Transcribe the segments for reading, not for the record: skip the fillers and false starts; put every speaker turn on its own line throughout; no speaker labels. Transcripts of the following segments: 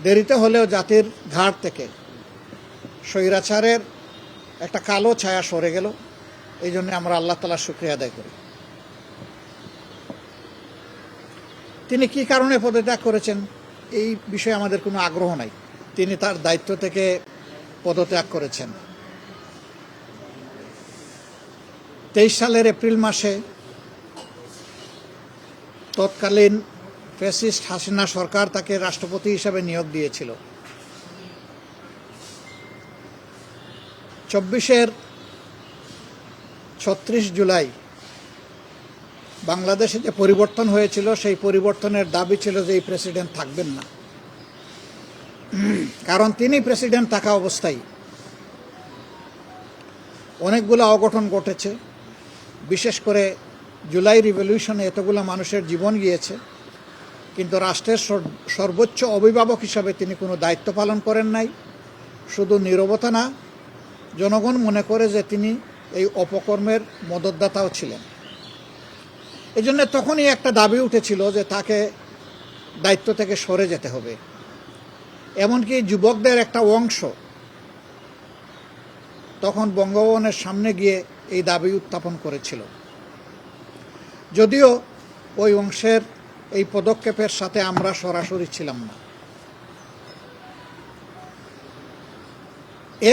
দেরিতে হলেও জাতির ঘাট থেকে স্বৈরাচারের একটা কালো ছায়া সরে গেল। এই জন্য আমরা আল্লাহ তাআলার শুকরিয়া আদায় করি। তিনি কি কারণে পদত্যাগ করেছেন এই বিষয়ে আমাদের কোনো আগ্রহ নাই। তিনি তার দায়িত্ব থেকে পদত্যাগ করেছেন। 23 সালের এপ্রিল মাসে তৎকালীন ফ্যাসিস্ট হাসিনা সরকার তাকে রাষ্ট্রপতি হিসাবে নিয়োগ দিয়েছিল। 36 জুলাই বাংলাদেশে যে পরিবর্তন হয়েছিল সেই পরিবর্তনের দাবি ছিল যে এই প্রেসিডেন্ট থাকবেন না, কারণ তিনি প্রেসিডেন্ট থাকা অবস্থায় অনেকগুলো অঘটন ঘটেছে। বিশেষ করে জুলাই রিভলিউশনে এতগুলো মানুষের জীবন গিয়েছে, কিন্তু রাষ্ট্রের সর্বোচ্চ অভিভাবক হিসাবে তিনি কোনো দায়িত্ব পালন করেন নাই। শুধু নীরবতা না, জনগণ মনে করে যে তিনি এই অপকর্মের মদতদাতাও ছিলেন। এই জন্য তখনই একটা দাবি উঠেছিল যে তাকে দায়িত্ব থেকে সরে যেতে হবে। এমনকি যুবকদের একটা অংশ তখন বঙ্গভবনের সামনে গিয়ে এই দাবি উত্থাপন করেছিল। যদিও ওই অংশের এই পদক্ষেপের সাথে আমরা সরাসরি ছিলাম না।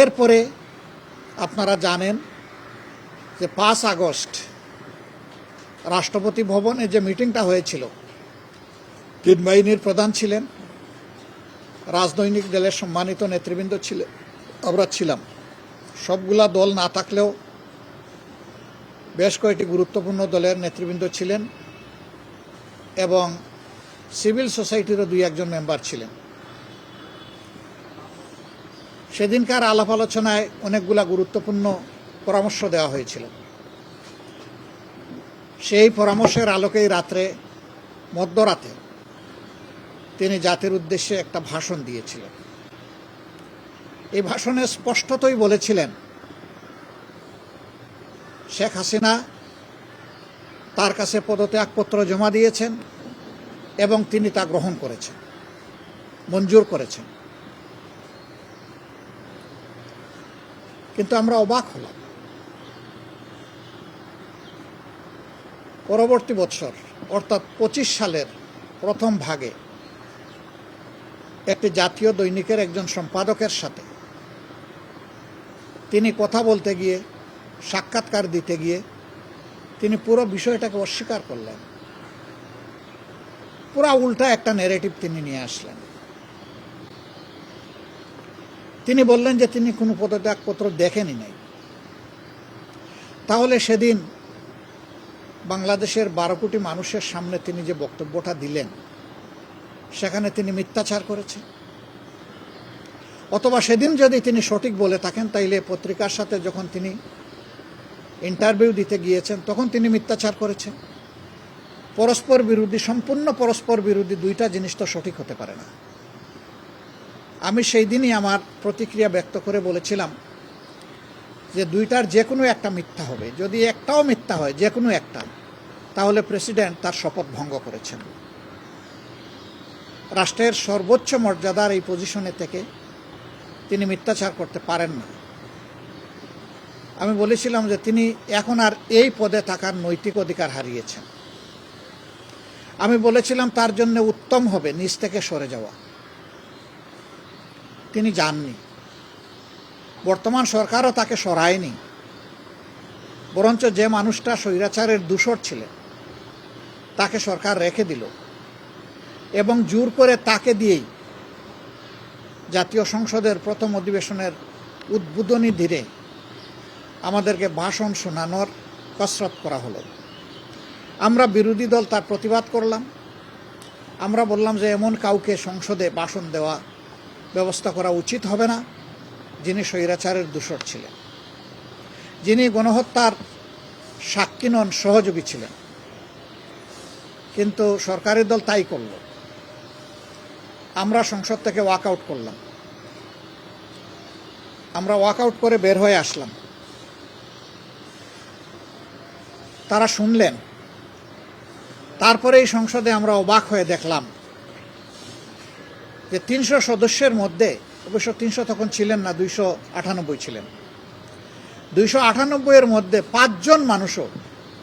এরপরে আপনারা জানেন যে 5 আগস্ট রাষ্ট্রপতি ভবনে যে মিটিংটা হয়েছিল, 3 বাহিনীর প্রধান ছিলেন, রাজনৈতিক দলের সম্মানিত নেতৃবৃন্দ ছিলেন, আমরা ছিলাম। সবগুলা দল না থাকলেও বেশ কয়েকটি গুরুত্বপূর্ণ দলের নেতৃবৃন্দ ছিলেন এবং সিভিল সোসাইটিরও 2-1 মেম্বার ছিলেন। সেদিনকার আলাপ আলোচনায় অনেকগুলা গুরুত্বপূর্ণ পরামর্শ দেওয়া হয়েছিল। সেই পরামর্শের আলোকেই মধ্যরাতে তিনি জাতির উদ্দেশ্যে একটা ভাষণ দিয়েছিলেন। এই ভাষণে স্পষ্টতই বলেছিলেন শেখ হাসিনা তার কাছে পদত্যাগপত্র জমা দিয়েছেন এবং তিনি তা গ্রহণ করেছেন, মঞ্জুর করেছেন। কিন্তু আমরা অবাক হলাম। পরবর্তী বছর অর্থাৎ 25 সালের প্রথম ভাগে একটি জাতীয় দৈনিকের একজন সম্পাদকের সাথে তিনি কথা বলতে গিয়ে, সাক্ষাৎকার দিতে গিয়ে তিনি পুরো বিষয়টাকে অস্বীকার করলেন। পুরা উল্টা একটা ন্যারেটিভ তিনি নিয়ে আসলেন। তিনি বললেন যে তিনি কোনো পদত্যাগপত্র দেখেনি নাই। তাহলে সেদিন বাংলাদেশের 12 কোটি মানুষের সামনে তিনি যে বক্তব্যটা দিলেন সেখানে তিনি মিথ্যাচার করেছেন, অথবা সেদিন যদি তিনি সঠিক বলে থাকেন তাইলে পত্রিকার সাথে যখন তিনি ইন্টারভিউ দিতে গিয়েছেন তখন তিনি মিথ্যাচার করেছেন। পরস্পর বিরোধী, সম্পূর্ণ পরস্পর বিরোধী দুইটা জিনিস তো সঠিক হতে পারে না। আমি সেই দিনই আমার প্রতিক্রিয়া ব্যক্ত করে বলেছিলাম যে দুইটার যে কোনো একটা মিথ্যা হবে। যদি একটাও মিথ্যা হয়, যে কোনো একটা, তাহলে প্রেসিডেন্ট তার শপথ ভঙ্গ করেছেন। রাষ্ট্রের সর্বোচ্চ মর্যাদার এই পজিশনে থেকে তিনি মিথ্যাচার করতে পারেন না। আমি বলেছিলাম যে তিনি এখন আর এই পদে থাকার নৈতিক অধিকার হারিয়েছেন। আমি বলেছিলাম তার জন্য উত্তম হবে নিজ থেকে সরে যাওয়া। তিনি যাননি। বর্তমান সরকারও তাকে সরায়নি, বরঞ্চ যে মানুষটা স্বৈরাচারের দূষর ছিলেন তাকে সরকার রেখে দিল এবং জোর করে তাকে দিয়েই জাতীয় সংসদের প্রথম অধিবেশনের উদ্বোধনী দিনে আমাদেরকে ভাষণ শোনানোর কসরত করা হলো। আমরা বিরোধী দল তার প্রতিবাদ করলাম। আমরা বললাম যে এমন কাউকে সংসদে ভাষণ দেওয়া ব্যবস্থা করা উচিত হবে না যিনি স্বৈরাচারের দূষর ছিলেন, যিনি গণহত্যার সাক্ষী নন, সহযোগী ছিলেন। কিন্তু সরকারি দল তাই করল। আমরা সংসদ থেকে ওয়াকআউট করলাম। আমরা ওয়াকআউট করে বের হয়ে আসলাম। তারা শুনলেন। তারপরে এই সংসদে আমরা অবাক হয়ে দেখলাম যে 300 সদস্যের মধ্যে, অবশ্য 300 তখন ছিলেন না, 298 ছিলেন, 298 এর মধ্যে 5 জন মানুষও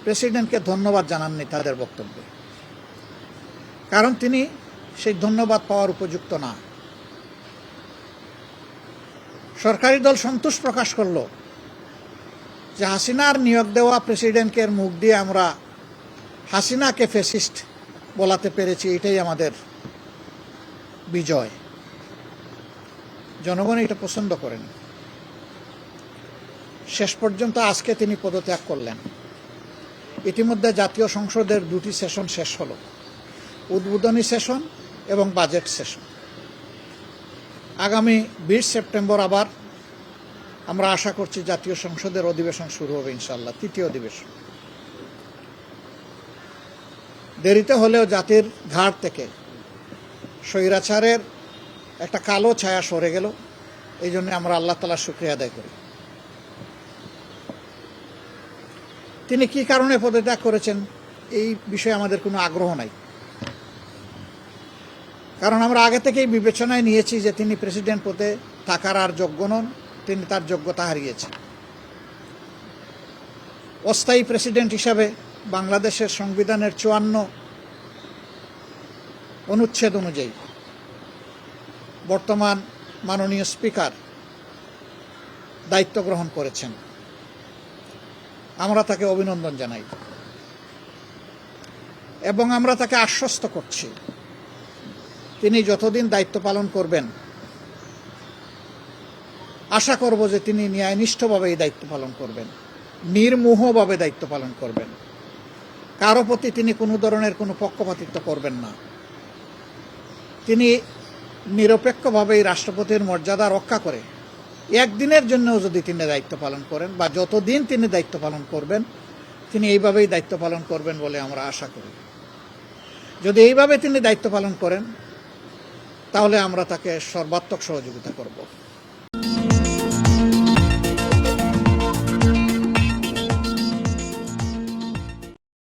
প্রেসিডেন্টকে ধন্যবাদ জানাননি তাদের বক্তব্যে। কারণ তিনি সেই ধন্যবাদ পাওয়ার উপযুক্ত না। সরকারি দল সন্তোষ প্রকাশ করল যে হাসিনার নিয়োগ দেওয়া প্রেসিডেন্টের মুখ দিয়ে আমরা হাসিনাকে ফ্যাসিস্ট বলাতে পেরেছি, এটাই আমাদের বিজয়। জনগণ এটা পছন্দ করেন। শেষ পর্যন্ত আজকে তিনি পদত্যাগ করলেন। ইতিমধ্যে জাতীয় সংসদের 2টি সেশন শেষ হলো, উদ্বোধনী সেশন এবং বাজেট সেশন। আগামী 20 সেপ্টেম্বর আবার আমরা আশা করছি জাতীয় সংসদের অধিবেশন শুরু হবে ইনশাআল্লাহ, 3য় অধিবেশন। দেরিতে হলেও জাতির ঘাড় থেকে স্বৈরাচারের একটা কালো ছায়া সরে গেল। এই জন্য আমরা আল্লাহ তাআলার শুকরিয়া আদায় করি। তিনি কি কারণে পদত্যাগ করেছেন এই বিষয়ে আমাদের কোনো আগ্রহ নাই, কারণ আমরা আগে থেকেই বিবেচনায় নিয়েছি যে তিনি প্রেসিডেন্ট পদে থাকার আর যোগ্য নন, তিনি তার যোগ্যতা হারিয়েছেন। অস্থায়ী প্রেসিডেন্ট হিসাবে বাংলাদেশের সংবিধানের 54 অনুচ্ছেদ অনুযায়ী বর্তমান মাননীয় স্পিকার দায়িত্ব গ্রহণ করেছেন। আমরা তাকে অভিনন্দন জানাই এবং আমরা তাকে আশ্বস্ত করছি তিনি যতদিন দায়িত্ব পালন করবেন, আশা করব যে তিনি ন্যায়নিষ্ঠভাবে এই দায়িত্ব পালন করবেন, নির্মোহভাবে দায়িত্ব পালন করবেন। কারো প্রতি তিনি কোনো ধরনের কোনো পক্ষপাতিত্ব করবেন না। তিনি নিরপেক্ষভাবে এই রাষ্ট্রপতির মর্যাদা রক্ষা করে একদিনের জন্যও যদি তিনি দায়িত্ব পালন করেন বা যতদিন তিনি দায়িত্ব পালন করবেন, তিনি এইভাবেই দায়িত্ব পালন করবেন বলে আমরা আশা করি। যদি এইভাবে তিনি দায়িত্ব পালন করেন তাহলে আমরা তাকে সর্বাত্মক সহযোগিতা করব।